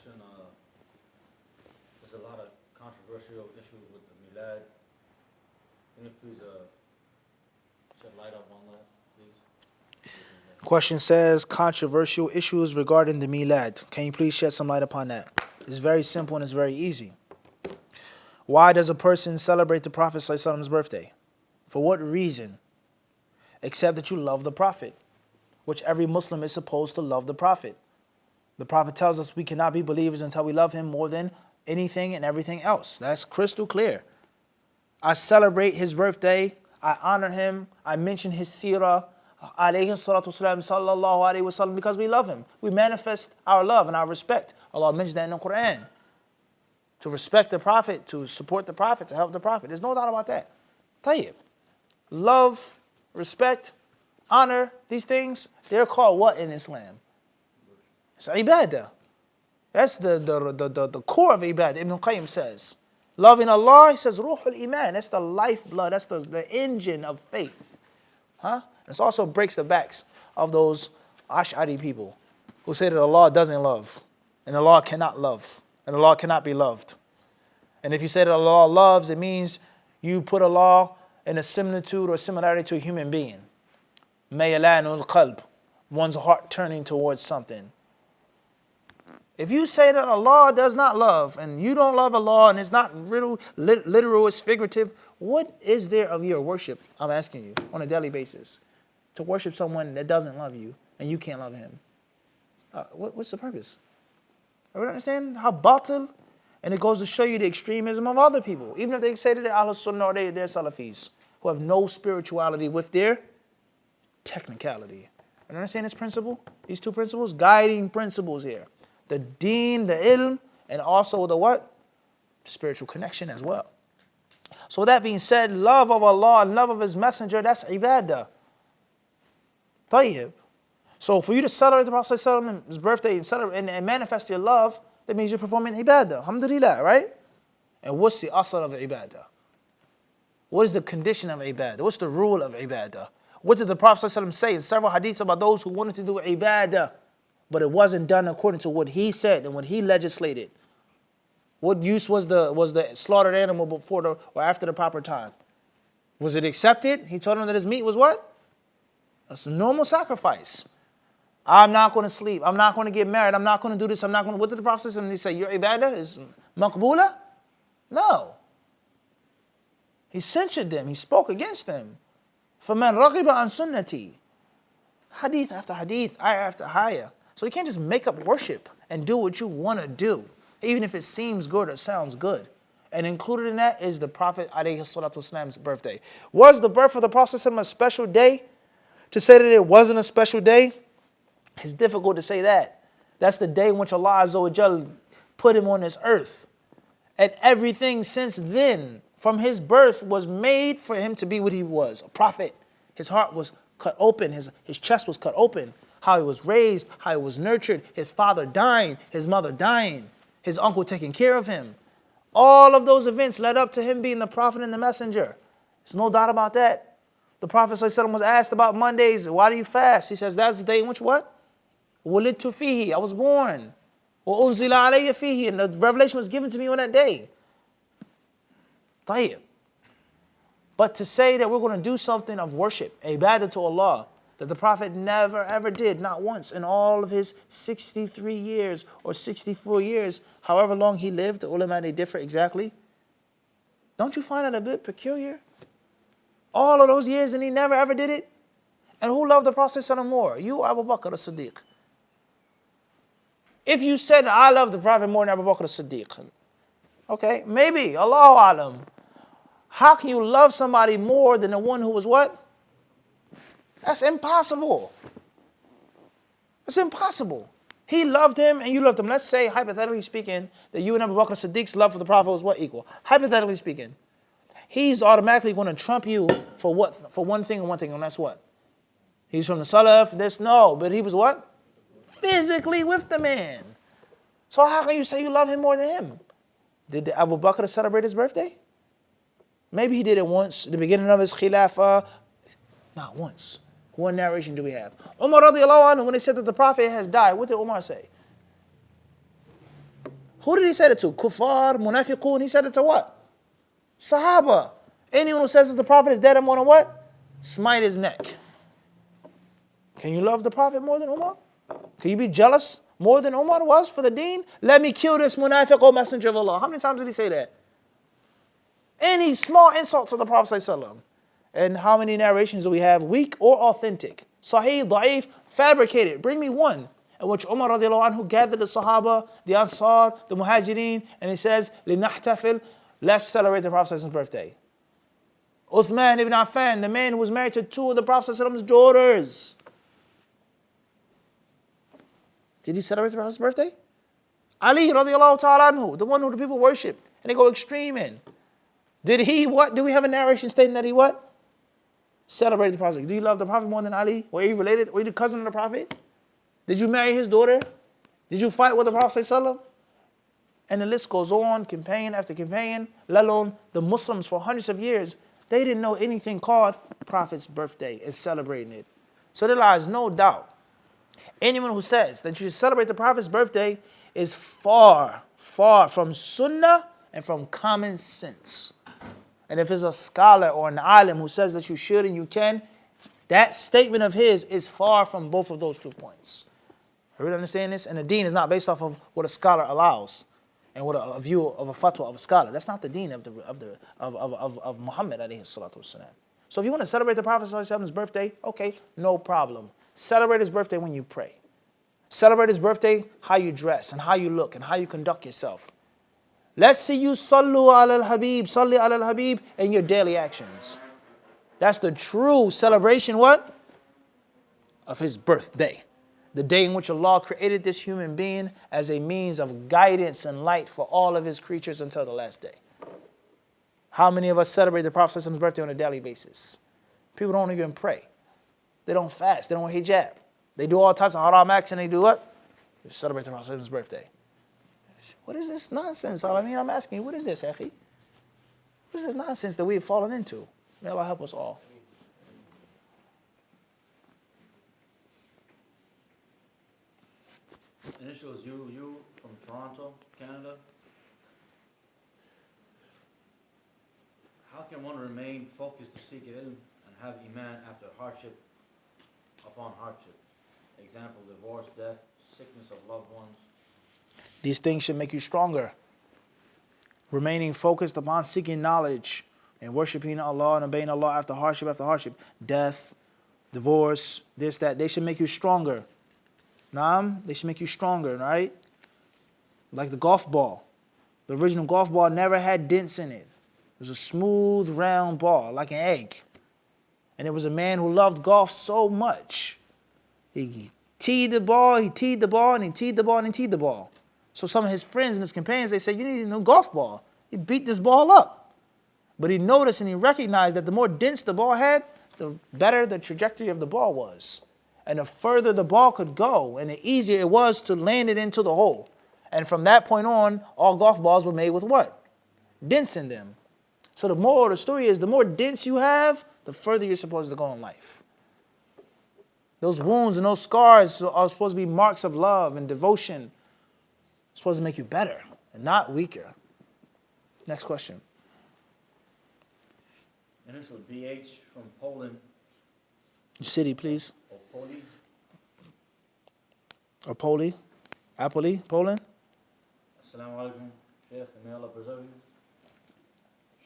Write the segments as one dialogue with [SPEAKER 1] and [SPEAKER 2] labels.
[SPEAKER 1] question. There's a lot of controversial issues with the Milad. Can you please shed light up on that, please?
[SPEAKER 2] Question says controversial issues regarding the Milad. Can you please shed some light upon that? It's very simple and it's very easy. Why does a person celebrate the Prophet ﷺ's birthday? For what reason? Except that you love the Prophet, which every Muslim is supposed to love the Prophet. The Prophet tells us we cannot be believers until we love him more than anything and everything else. That's crystal clear. I celebrate his birthday. I honor him. I mention his seerah, alayhi salatu wasalam, sallallahu alayhi wasallam, because we love him. We manifest our love and our respect. Allah mentions that in the Quran. To respect the Prophet, to support the Prophet, to help the Prophet. There's no doubt about that. Tayyib. Love, respect, honor, these things, they're called what in Islam? It's ibadah. That's the core of ibadah. Ibn Qayyim says. Loving Allah, he says, ruhul iman. That's the lifeblood. That's the engine of faith. Huh? This also breaks the backs of those Ash'ari people who say that Allah doesn't love, and Allah cannot love, and Allah cannot be loved. And if you say that Allah loves, it means you put Allah in a similitude or similarity to a human being. Mayalanul qalb, one's heart turning towards something. If you say that Allah does not love, and you don't love Allah, and it's not literal, it's figurative, what is there of your worship, I'm asking you, on a daily basis, to worship someone that doesn't love you, and you can't love him? What's the purpose? I don't understand how batil, and it goes to show you the extremism of other people. Even if they say that they're Ahlul Sunnah or they're Salafis, who have no spirituality with their technicality. You understand this principle? These two principles? Guiding principles here. The deen, the ilm, and also the what? Spiritual connection as well. So with that being said, love of Allah and love of His Messenger, that's ibadah. Tayyib. So for you to celebrate the Prophet's birthday and celebrate and manifest your love, that means you're performing ibadah. Alhamdulillah, right? And what's the asr of ibadah? What is the condition of ibadah? What's the rule of ibadah? What did the Prophet say in several hadiths about those who wanted to do ibadah, but it wasn't done according to what he said and what he legislated? What use was the slaughtered animal before or after the proper time? Was it accepted? He told them that his meat was what? It's a normal sacrifice. I'm not going to sleep. I'm not going to get married. I'm not going to do this. I'm not going to. What did the Prophet say? He said, your ibadah is maqbula? No. He censured them. He spoke against them. فَمَنْ رَغِبَ عَنْ سُنَّتِي. Hadith after hadith, ayah after ayah. So you can't just make up worship and do what you want to do, even if it seems good or sounds good. And included in that is the Prophet ﷺ's birthday. Was the birth of the Prophet a special day? To say that it wasn't a special day, it's difficult to say that. That's the day in which Allah Azza wa Jal put him on this earth. And everything since then, from his birth, was made for him to be what he was, a prophet. His heart was cut open, his chest was cut open. How he was raised, how he was nurtured, his father dying, his mother dying, his uncle taking care of him. All of those events led up to him being the prophet and the messenger. There's no doubt about that. The Prophet ﷺ was asked about Mondays, why do you fast? He says, that's the day in which what? وَلِدْتُ فِيهِ, I was born. وَأُنزِلَ عَلَيَّ فِيهِ, and the revelation was given to me on that day. Tayyib. But to say that we're going to do something of worship, ibadah to Allah, that the Prophet never ever did, not once in all of his 63 years or 64 years, however long he lived, the ulama, they differ exactly. Don't you find that a bit peculiar? All of those years and he never ever did it? And who loved the Prophet more? You or Abu Bakr as-Siddiq? If you said, I love the Prophet more than Abu Bakr as-Siddiq, okay, maybe, Allahu Alam. How can you love somebody more than the one who was what? That's impossible. It's impossible. He loved him and you loved him. Let's say, hypothetically speaking, that you and Abu Bakr as-Siddiq's love for the Prophet was what equal? Hypothetically speaking. He's automatically going to trump you for what? For one thing, and that's what? He's from the Salaf, but he was what? Physically with the man. So how can you say you love him more than him? Did Abu Bakr celebrate his birthday? Maybe he did it once, the beginning of his khilafah. Not once. One narration do we have? Umar radiallahu anhu, when they said that the Prophet has died, what did Umar say? Who did he say it to? Kuffar, munafiqun. He said it to what? Sahaba. Anyone who says that the Prophet is dead, I'm going to what? Smite his neck. Can you love the Prophet more than Umar? Can you be jealous more than Umar was for the deen? Let me kill this munafiq, O Messenger of Allah. How many times did he say that? Any small insult to the Prophet ﷺ. And how many narrations do we have? Weak or authentic? Sahih, da'if, fabricated. Bring me one. In which Umar radiallahu anhu gathered the Sahaba, the Ansar, the Muhajirin, and he says, لِنَحْتَفِلْ, let's celebrate the Prophet's birthday. Uthman ibn Affan, the man who was married to two of the Prophet's daughters. Did he celebrate the Prophet's birthday? Ali radiallahu ta'ala anhu, the one who the people worship, and they go extreme in. Did he what? Do we have a narration stating that he what? Celebrated the Prophet. Do you love the Prophet more than Ali? Were you related? Were you the cousin of the Prophet? Did you marry his daughter? Did you fight with the Prophet ﷺ? And the list goes on, companion after companion, let alone the Muslims for hundreds of years. They didn't know anything called Prophet's birthday and celebrating it. So there lies no doubt. Anyone who says that you should celebrate the Prophet's birthday is far, far from sunnah and from common sense. And if it's a scholar or an alim who says that you should and you can, that statement of his is far from both of those 2 points. I really understand this? And the deen is not based off of what a scholar allows and what a view of a fatwa of a scholar. That's not the deen of Muhammad alayhi salatu wasalam. So if you want to celebrate the Prophet sallallahu alaihi wasallam's birthday, okay, no problem. Celebrate his birthday when you pray. Celebrate his birthday how you dress and how you look and how you conduct yourself. Let's see you sallu ala al-habib, salli ala al-habib in your daily actions. That's the true celebration, what? Of his birthday. The day in which Allah created this human being as a means of guidance and light for all of his creatures until the last day. How many of us celebrate the Prophet's birthday on a daily basis? People don't even pray. They don't fast. They don't wear hijab. They do all types of haram acts and they do what? They celebrate the Prophet's birthday. What is this nonsense? I mean, I'm asking you, what is this, Akhi? What is this nonsense that we've fallen into? May Allah help us all.
[SPEAKER 1] Initials, you from Toronto, Canada. How can one remain focused to seek ilm and have iman after hardship upon hardship? Example, divorce, death, sickness of loved ones.
[SPEAKER 2] These things should make you stronger. Remaining focused upon seeking knowledge and worshiping Allah and obeying Allah after hardship, death, divorce, this, that. They should make you stronger. Naam, they should make you stronger, right? Like the golf ball. The original golf ball never had dents in it. It was a smooth, round ball, like an egg. And it was a man who loved golf so much. He teed the ball, and he teed the ball. So some of his friends and his companions, they said, you need a new golf ball. He beat this ball up. But he noticed and he recognized that the more dents the ball had, the better the trajectory of the ball was. And the further the ball could go, and the easier it was to land it into the hole. And from that point on, all golf balls were made with what? Dents in them. So the moral of the story is, the more dents you have, the further you're supposed to go in life. Those wounds and those scars are supposed to be marks of love and devotion. It's supposed to make you better and not weaker. Next question.
[SPEAKER 1] Initial BH from Poland.
[SPEAKER 2] City, please.
[SPEAKER 1] Opoli.
[SPEAKER 2] Opoli. Apoli, Poland.
[SPEAKER 1] Assalamu alaikum. Sheikh, and may Allah preserve you.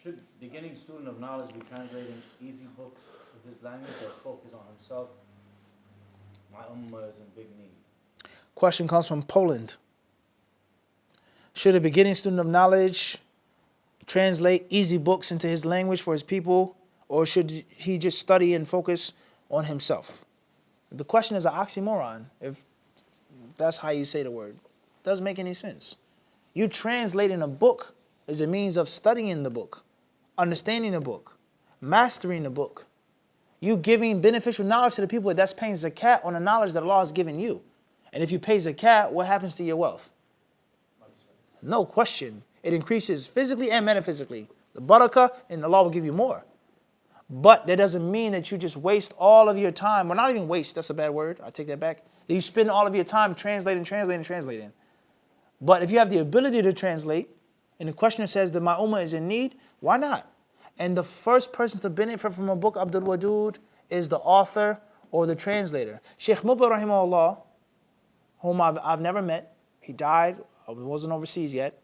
[SPEAKER 1] Should beginning student of knowledge be translating easy books to his language or focus on himself? My ummah is in big need.
[SPEAKER 2] Question comes from Poland. Should a beginning student of knowledge translate easy books into his language for his people, or should he just study and focus on himself? The question is an oxymoron, if that's how you say the word. It doesn't make any sense. You translating a book is a means of studying the book, understanding the book, mastering the book. You giving beneficial knowledge to the people, that's paying zakat on the knowledge that Allah has given you. And if you pay zakat, what happens to your wealth? No question. It increases physically and metaphysically. The barakah, and Allah will give you more. But that doesn't mean that you just waste all of your time. Well, not even waste, that's a bad word. I take that back. That you spend all of your time translating. But if you have the ability to translate, and the questioner says that my ummah is in need, why not? And the first person to benefit from a book, Abdul Wadud, is the author or the translator. Sheikh Mubin rahimahullah, whom I've never met, he died, I wasn't overseas yet,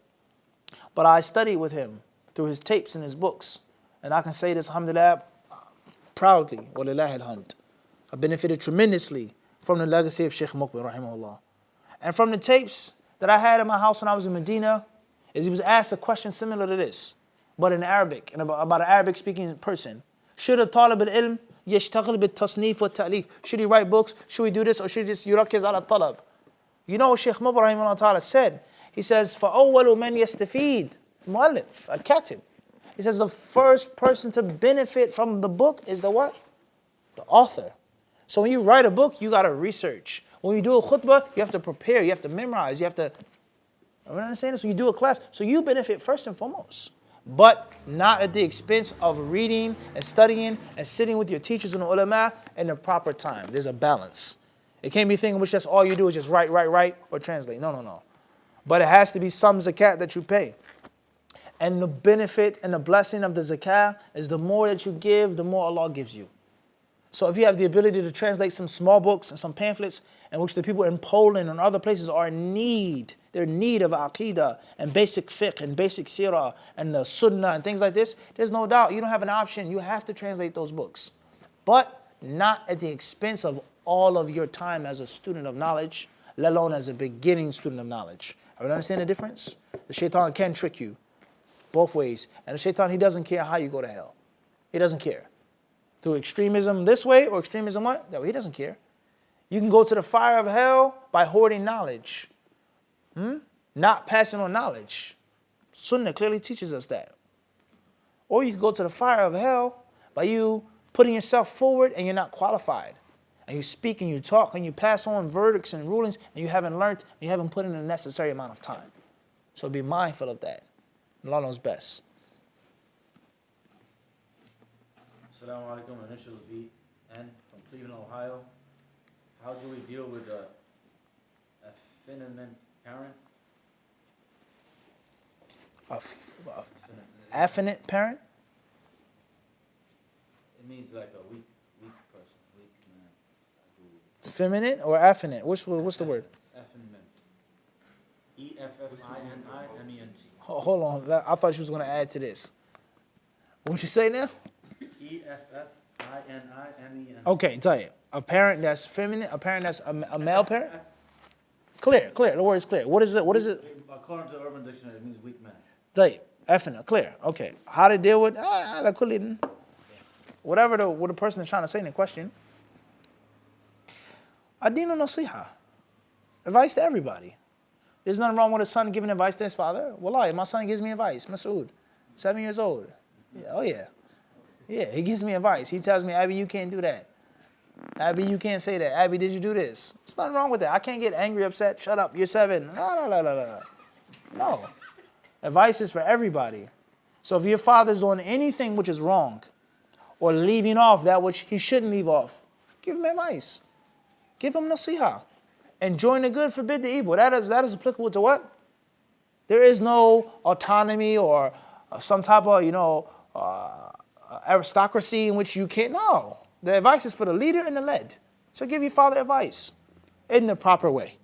[SPEAKER 2] but I studied with him through his tapes and his books. And I can say this, alhamdulillah, proudly, walillahi alhamd. I benefited tremendously from the legacy of Sheikh Mubin rahimahullah. And from the tapes that I had in my house when I was in Medina, is he was asked a question similar to this, but in Arabic, and about an Arabic speaking person. Should a talib al-ilm yashtaghl bit-tasnif wa ta'lif? Should he write books? Should we do this? Or should he just yurakiz ala talab? You know what Sheikh Mubin rahimahullah ta'ala said? He says, فَأَوَّلُ مَنْ يَسْتَفِيد Mu'allif, al-katib. He says the first person to benefit from the book is the what? The author. So when you write a book, you got to research. When you do a khutbah, you have to prepare, you have to memorize, you have to, you understand this? When you do a class, so you benefit first and foremost. But not at the expense of reading and studying and sitting with your teachers and the ulama in the proper time. There's a balance. It can't be a thing in which that's all you do is just write, or translate. No. But it has to be some zakat that you pay. And the benefit and the blessing of the zakah is the more that you give, the more Allah gives you. So if you have the ability to translate some small books and some pamphlets in which the people in Poland and other places are in need, they're in need of aqidah and basic fiqh and basic sirah and the sunnah and things like this, there's no doubt you don't have an option. You have to translate those books. But not at the expense of all of your time as a student of knowledge, let alone as a beginning student of knowledge. Are you understand the difference? The shaitan can trick you both ways. And the shaitan, he doesn't care how you go to hell. He doesn't care. Through extremism this way or extremism what? That way, he doesn't care. You can go to the fire of hell by hoarding knowledge. Not passing on knowledge. Sunnah clearly teaches us that. Or you can go to the fire of hell by you putting yourself forward and you're not qualified. And you speak and you talk and you pass on verdicts and rulings and you haven't learned and you haven't put in the necessary amount of time. So be mindful of that. Allah knows best.
[SPEAKER 1] Assalamu alaikum, initial VN from Cleveland, Ohio. How do we deal with a effeminate parent?
[SPEAKER 2] Affinite parent?
[SPEAKER 1] It means like a weak person, weak man.
[SPEAKER 2] Feminine or affinite? What's the word?
[SPEAKER 1] Effeminate. EFFINIMENT.
[SPEAKER 2] Hold on. I thought you was going to add to this. What you say now?
[SPEAKER 1] EFFINIMENT.
[SPEAKER 2] Okay, tell you. A parent that's feminine, a parent that's a male parent? Clear. The word is clear. What is it?
[SPEAKER 1] According to Urban Dictionary, it means weak man.
[SPEAKER 2] Tell you. Effing, clear. Okay. How to deal with whatever the person is trying to say in the question. Adinu nasiha. Advice to everybody. There's nothing wrong with a son giving advice to his father. Wallahi, my son gives me advice. Masood, 7 years old. Yeah, oh yeah. Yeah, he gives me advice. He tells me, Abby, you can't do that. Abby, you can't say that. Abby, did you do this? There's nothing wrong with that. I can't get angry, upset. Shut up, you're 7. No. Advice is for everybody. So if your father's doing anything which is wrong or leaving off that which he shouldn't leave off, give him advice. Give him nasiha. Enjoin the good, forbid the evil. That is applicable to what? There is no autonomy or some type of, aristocracy in which you can't. No. The advice is for the leader and the led. So give your father advice in the proper way,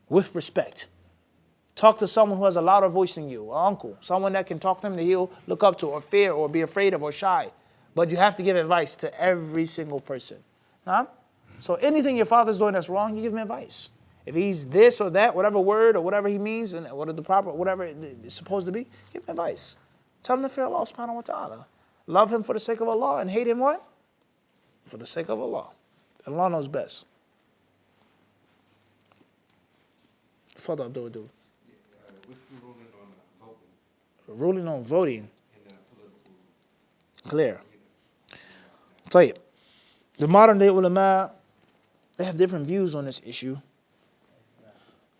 [SPEAKER 2] with respect. Talk to someone who has a louder voice than you, an uncle, someone that can talk to him that he'll look up to or fear or be afraid of or shy. But you have to give advice to every single person. Huh? So anything your father's doing that's wrong, you give him advice. If he's this or that, whatever word or whatever he means, and whatever it's supposed to be, give him advice. Tell him to fear Allah subhanahu wa ta'ala. Love him for the sake of Allah and hate him what? For the sake of Allah. Allah knows best. Further, do.
[SPEAKER 3] What's the ruling on voting?
[SPEAKER 2] Ruling on voting.
[SPEAKER 3] In political.
[SPEAKER 2] Clear. Tayyib. The modern day ulama, they have different views on this issue.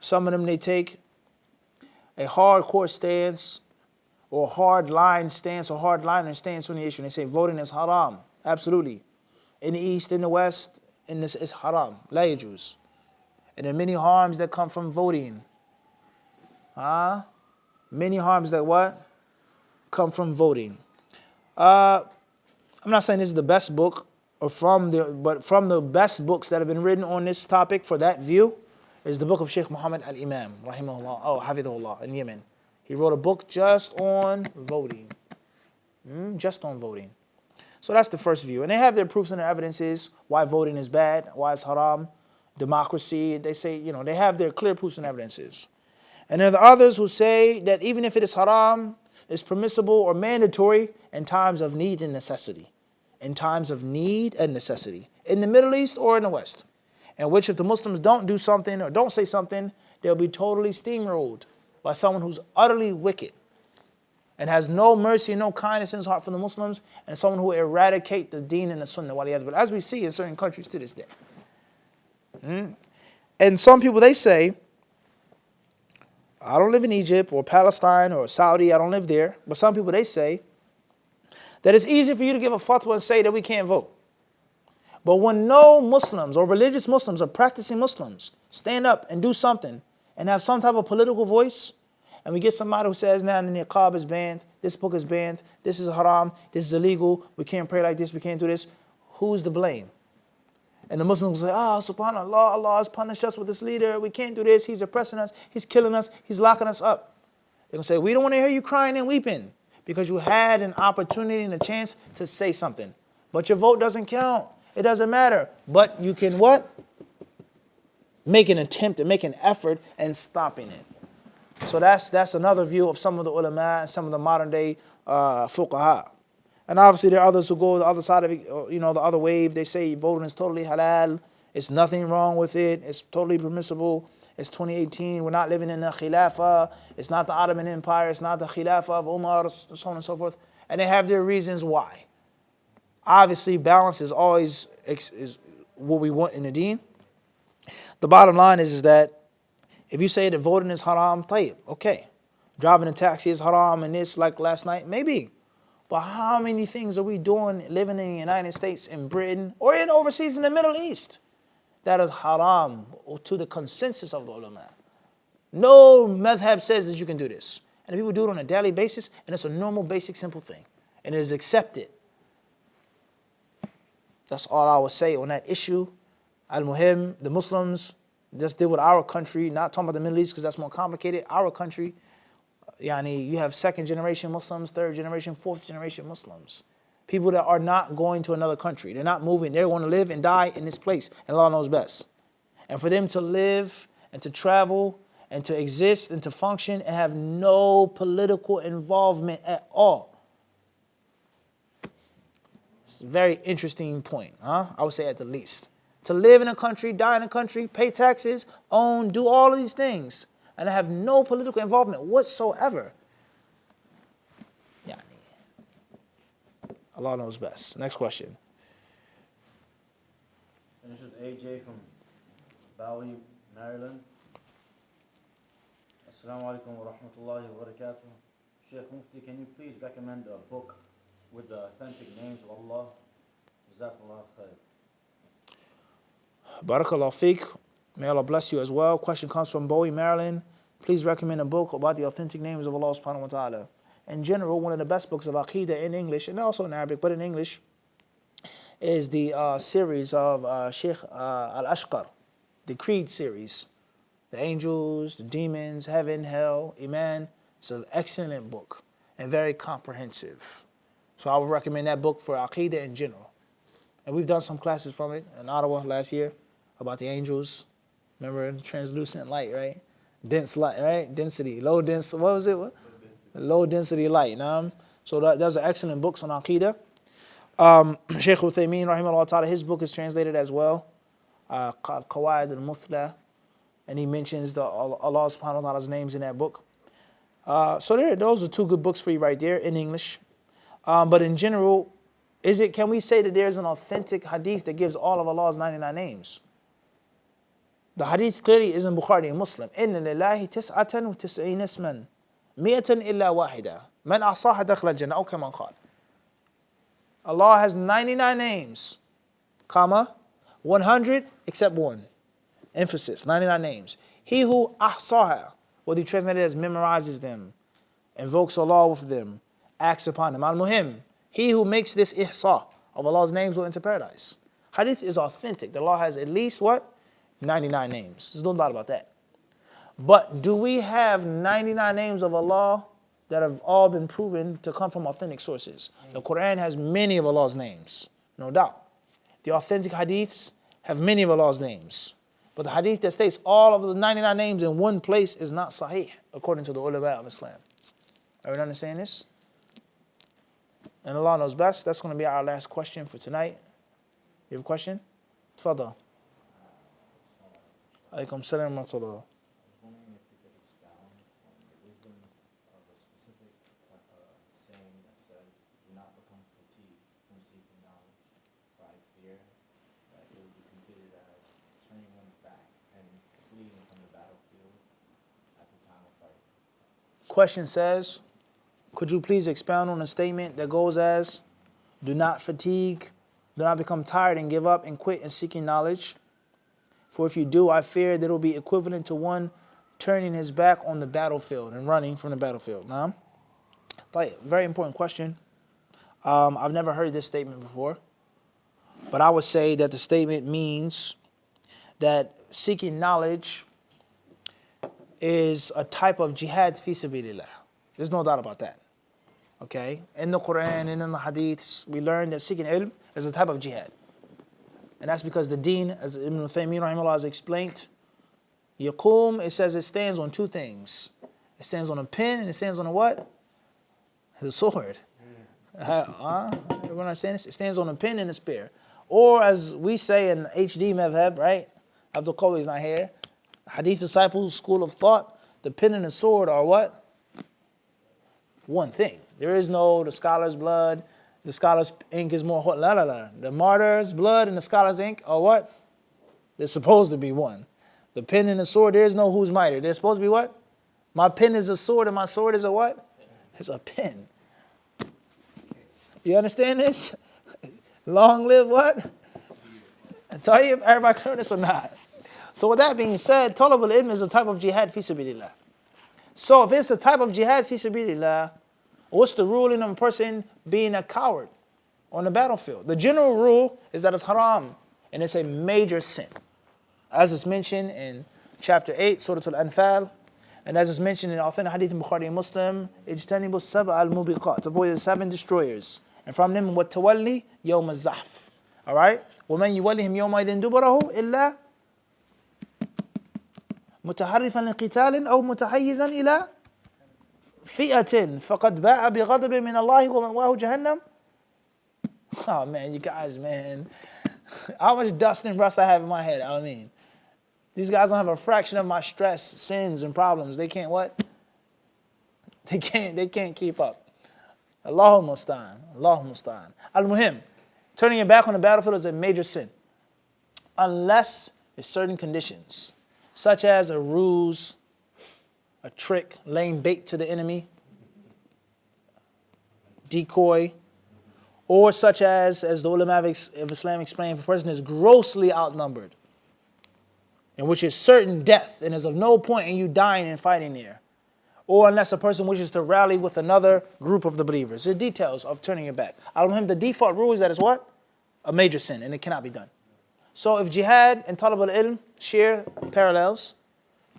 [SPEAKER 2] Some of them, they take a hardcore stance or hardline stance or hardliner stance on the issue. They say voting is haram. Absolutely. In the East, in the West, in this is haram. La yajuz. And there are many harms that come from voting. Many harms that what? Come from voting. I'm not saying this is the best book, but from the best books that have been written on this topic for that view is the book of Sheikh Muhammad al-Imam, rahimahullah, hadithdullah, in Yemen. He wrote a book just on voting. Just on voting. So that's the first view. And they have their proofs and their evidences why voting is bad, why it's haram, democracy. They say, they have their clear proofs and evidences. And there are the others who say that even if it is haram, it's permissible or mandatory in times of need and necessity. In times of need and necessity. In the Middle East or in the West. In which if the Muslims don't do something or don't say something, they'll be totally steamrolled by someone who's utterly wicked and has no mercy and no kindness in his heart for the Muslims, and someone who will eradicate the deen and the sunnah. But as we see in certain countries to this day. And some people, they say, I don't live in Egypt or Palestine or Saudi, I don't live there. But some people, they say that it's easy for you to give a fatwa and say that we can't vote. But when no Muslims or religious Muslims or practicing Muslims stand up and do something and have some type of political voice, and we get somebody who says, now the niqab is banned, this book is banned, this is haram, this is illegal, we can't pray like this, we can't do this, who's to blame? And the Muslims will say, subhanAllah, Allah has punished us with this leader, we can't do this, he's oppressing us, he's killing us, he's locking us up. They're going to say, we don't want to hear you crying and weeping because you had an opportunity and a chance to say something. But your vote doesn't count. It doesn't matter. But you can what? Make an attempt and make an effort in stopping it. So that's another view of some of the ulama and some of the modern day fuqaha. And obviously there are others who go the other side of it, the other wave. They say voting is totally halal. It's nothing wrong with it. It's totally permissible. It's 2018. We're not living in the khilafah. It's not the Ottoman Empire. It's not the khilafah of Umar, so on and so forth. And they have their reasons why. Obviously, balance is always is what we want in the deen. The bottom line is that if you say that voting is haram, tayyib, okay. Driving a taxi is haram and this like last night, maybe. But how many things are we doing living in the United States, in Britain, or in overseas in the Middle East that is haram to the consensus of the ulama? No madhab says that you can do this. And people do it on a daily basis, and it's a normal, basic, simple thing. And it is accepted. That's all I would say on that issue. Al-Muhim, the Muslims just deal with our country, not talking about the Middle East because that's more complicated. Our country, you have second generation Muslims, third generation, fourth generation Muslims. People that are not going to another country. They're not moving. They want to live and die in this place. And Allah knows best. And for them to live and to travel and to exist and to function and have no political involvement at all. It's a very interesting point, I would say at the least. To live in a country, die in a country, pay taxes, own, do all of these things, and have no political involvement whatsoever. Allah knows best. Next question.
[SPEAKER 1] And this is AJ from Bowie, Maryland. Assalamu alaikum wa rahmatullahi wa barakatuh. Sheikh Mufti, can you please recommend a book with the authentic names of Allah? Jazakallah khair.
[SPEAKER 2] Barakallah fiqh. May Allah bless you as well. Question comes from Bowie, Maryland. Please recommend a book about the authentic names of Allah subhanahu wa ta'ala. In general, one of the best books of Aqidah in English, and also in Arabic, but in English, is the series of Sheikh Al-Ashqar, the Creed series. The angels, the demons, heaven, hell, Iman. It's an excellent book and very comprehensive. So I would recommend that book for Aqidah in general. And we've done some classes from it in Ottawa last year about the angels. Remember, translucent light, right? Dense light, right? Density, low density, what was it? What? Low density light. So those are excellent books on Aqidah. Shaykh Uthaymeen, rahimahullah ta'ala, his book is translated as well. Qawaid al-Muthla. And he mentions Allah subhanahu wa ta'ala's names in that book. So those are two good books for you right there in English. But in general, can we say that there's an authentic hadith that gives all of Allah's 99 names? The hadith clearly is in Bukhari and Muslim. Inna lillahi tis'atan wa tis'een isman. Mi'atan illa wahida. Man ahsaha dakhla jannah. Aw kama qala. Allah has 99 names, 100 except one. Emphasis, 99 names. He who ahsaha, Whether you translate it as memorizes them, invokes Allah with them, acts upon them. Al-Muhim, he who makes this ihsa of Allah's names will enter paradise. Hadith is authentic. The law has at least what? 99 names. There's no doubt about that. But do we have 99 names of Allah that have all been proven to come from authentic sources? The Quran has many of Allah's names, no doubt. The authentic hadiths have many of Allah's names. But the hadith that states all of the 99 names in one place is not sahih, according to the ulama of Islam. Everyone understand this? And Allah knows best. That's going to be our last question for tonight. You have a question? Tfadal. Alaykum salam wa rahmatullah.
[SPEAKER 4] Wondering if you could expound on the wisdoms of a specific saying that says, do not become fatigued from seeking knowledge, for I fear that it would be considered as turning one's back and fleeing from the battlefield at the time of fight.
[SPEAKER 2] Question says, could you please expound on a statement that goes as, do not fatigue, do not become tired and give up and quit in seeking knowledge? For if you do, I fear that it will be equivalent to one turning his back on the battlefield and running from the battlefield. Now, very important question. I've never heard this statement before, but I would say that the statement means that seeking knowledge is a type of jihad fi sabilillah. There's no doubt about that. Okay? In the Quran and in the Hadiths, we learn that seeking ilm is a type of jihad. And that's because the deen, as Ibn Taymiyyah rahimahullah has explained, yaqum, it says it stands on two things. It stands on a pen and it stands on a what? The sword. Everyone understand this? It stands on a pen and a spear. Or as we say in HD madhab, right? Abdul Qawi is not here. Hadith disciples, school of thought, the pen and the sword are what? One thing. There is no the scholar's blood, the scholar's ink is more hot. La la la. The martyr's blood and the scholar's ink are what? They're supposed to be one. The pen and the sword, there is no who's mightier. They're supposed to be what? My pen is a sword and my sword is a what? It's a pen. You understand this? Long live what? I tell you, everybody can learn this or not. So with that being said, talab al-ilm is a type of jihad fi sabilillah. So if it's a type of jihad fi sabilillah, what's the ruling of a person being a coward on the battlefield? The general rule is that it's haram and it's a major sin. As is mentioned in chapter 8, Surah Al-Anfal, and as is mentioned in authentic hadith in Bukhari and Muslim, اجتنبوا السبع الموبقات, avoid the 7 destroyers. And from them, وَالتَّوَلِّي يَوْمَ الزَّحْفِ. All right? وَمَنْ يُوَلِّهِمْ يَوْمَئِذٍ دُبُرَهُ إِلَّا مُتَحَرِّفًا لِقِتَالٍ أَوْ مُتَحَيِّزًا إِلَى فِئَةٍ فَقَدْ بَاءَ بِغَضَبٍ مِّنَ اللَّهِ وَمَأْوَاهُ جَهَنَّمُ. Oh man, you guys, man. How much dust and rust I have in my head, I mean. These guys don't have a fraction of my stress, sins, and problems. They can't what? They can't keep up. Allahu musta'an. Allahu musta'an. Al-Muhim, turning your back on the battlefield is a major sin. Unless there's certain conditions, such as a ruse, a trick, laying bait to the enemy, decoy, or such as the ulama of Islam explained, if a person is grossly outnumbered, in which is certain death and is of no point in you dying and fighting there. Or unless a person wishes to rally with another group of the believers. The details of turning your back. Al-Muhim, the default rule is that it's what? A major sin, and it cannot be done. So if jihad and talab al-ilm share parallels,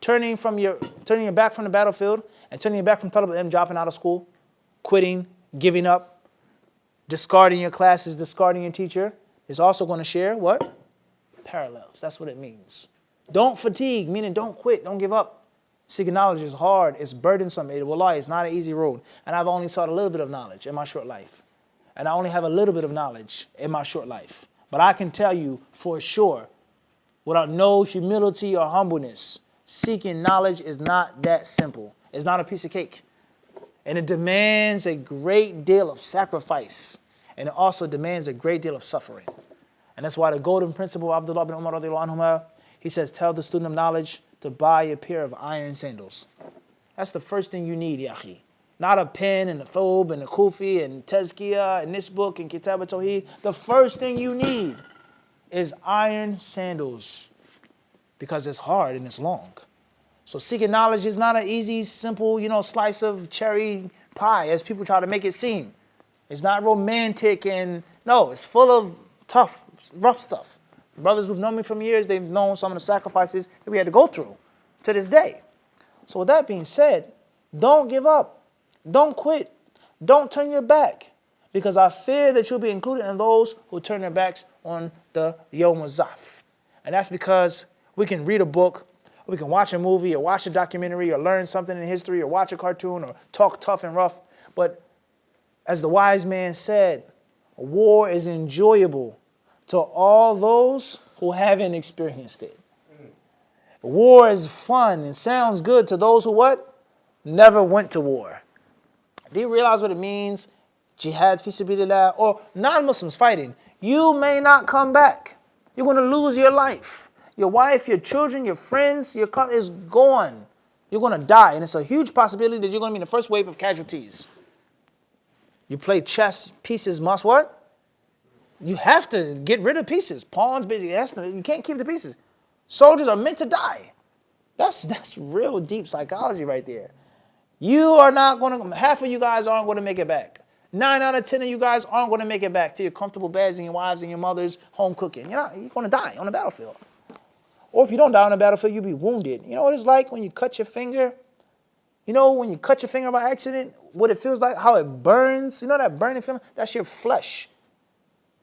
[SPEAKER 2] turning your back from the battlefield and turning your back from talab al-ilm, dropping out of school, quitting, giving up, discarding your classes, discarding your teacher, is also going to share what? Parallels. That's what it means. Don't fatigue, meaning don't quit, don't give up. Seeking knowledge is hard, it's burdensome, wallahi, it's not an easy road. And I've only sought a little bit of knowledge in my short life. And I only have a little bit of knowledge in my short life. But I can tell you for sure, without no humility or humbleness, seeking knowledge is not that simple. It's not a piece of cake. And it demands a great deal of sacrifice. And it also demands a great deal of suffering. And that's why the golden principle of Abdullah bin Umar radiallahu anhuma, he says, tell the student of knowledge to buy a pair of iron sandals. That's the first thing you need, yakhi. Not a pen and a thobe and a kufi and tazkiyah and this book and kitab al-tawheed. The first thing you need is iron sandals because it's hard and it's long. So seeking knowledge is not an easy, simple, slice of cherry pie as people try to make it seem. It's not romantic and no, it's full of tough, rough stuff. Brothers who've known me from years, they've known some of the sacrifices that we had to go through to this day. So with that being said, don't give up. Don't quit. Don't turn your back. Because I fear that you'll be included in those who turn their backs on the Yawm al-Zaf. And that's because we can read a book, or we can watch a movie, or watch a documentary, or learn something in history, or watch a cartoon, or talk tough and rough. But as the wise man said, war is enjoyable to all those who haven't experienced it. War is fun and sounds good to those who what? Never went to war. Do you realize what it means? Jihad fi sabilillah, or non-Muslims fighting. You may not come back. You're going to lose your life. Your wife, your children, your friends, your car is gone. You're going to die. And it's a huge possibility that you're going to be in the first wave of casualties. You play chess, pieces must what? You have to get rid of pieces. Pawns, you can't keep the pieces. Soldiers are meant to die. That's real deep psychology right there. You are not going to, half of you guys aren't going to make it back. 9 out of 10 of you guys aren't going to make it back to your comfortable beds and your wives and your mothers home cooking. You're going to die on the battlefield. Or if you don't die on the battlefield, you'll be wounded. You know what it's like when you cut your finger? You know when you cut your finger by accident, what it feels like, how it burns? You know that burning feeling? That's your flesh.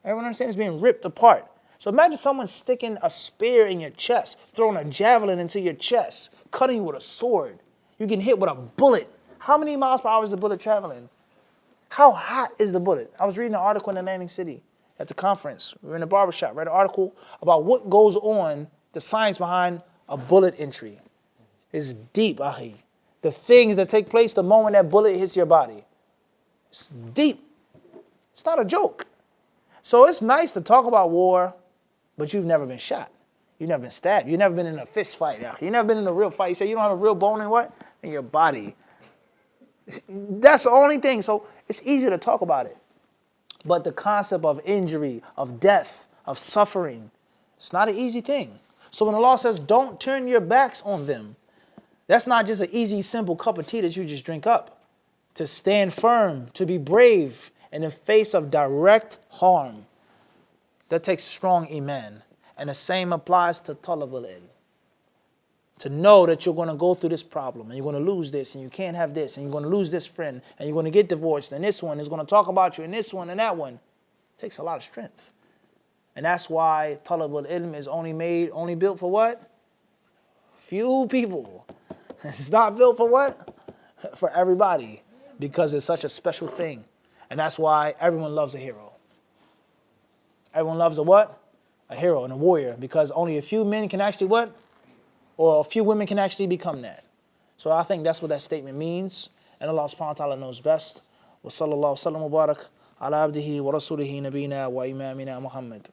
[SPEAKER 2] Everyone understands it's being ripped apart. So imagine someone sticking a spear in your chest, throwing a javelin into your chest, cutting you with a sword. You get hit with a bullet. How many miles per hour is the bullet traveling? How hot is the bullet? I was reading an article in Atlantic City at the conference. We were in a barbershop, read an article about what goes on, the science behind a bullet entry. It's deep, ahi. The things that take place the moment that bullet hits your body. It's deep. It's not a joke. So it's nice to talk about war, but you've never been shot. You've never been stabbed. You've never been in a fist fight. You've never been in a real fight. You say you don't have a real bone in what? In your body. That's the only thing. So it's easy to talk about it. But the concept of injury, of death, of suffering, it's not an easy thing. So when Allah says, don't turn your backs on them, that's not just an easy, simple cup of tea that you just drink up. To stand firm, to be brave in the face of direct harm. That takes strong iman. And the same applies to talab al-ilm. To know that you're going to go through this problem and you're going to lose this and you can't have this and you're going to lose this friend and you're going to get divorced and this one is going to talk about you and this one and that one. It takes a lot of strength. And that's why talab al-ilm is only built for what? Few people. It's not built for what? For everybody. Because it's such a special thing. And that's why everyone loves a hero. Everyone loves a what? A hero and a warrior. Because only a few men can actually what? Or a few women can actually become that. So I think that's what that statement means. And Allah subhanahu wa ta'ala knows best. Wa sallallahu sallam wa barak ala abdihi wa rasulihi nabina wa imamina Muhammad.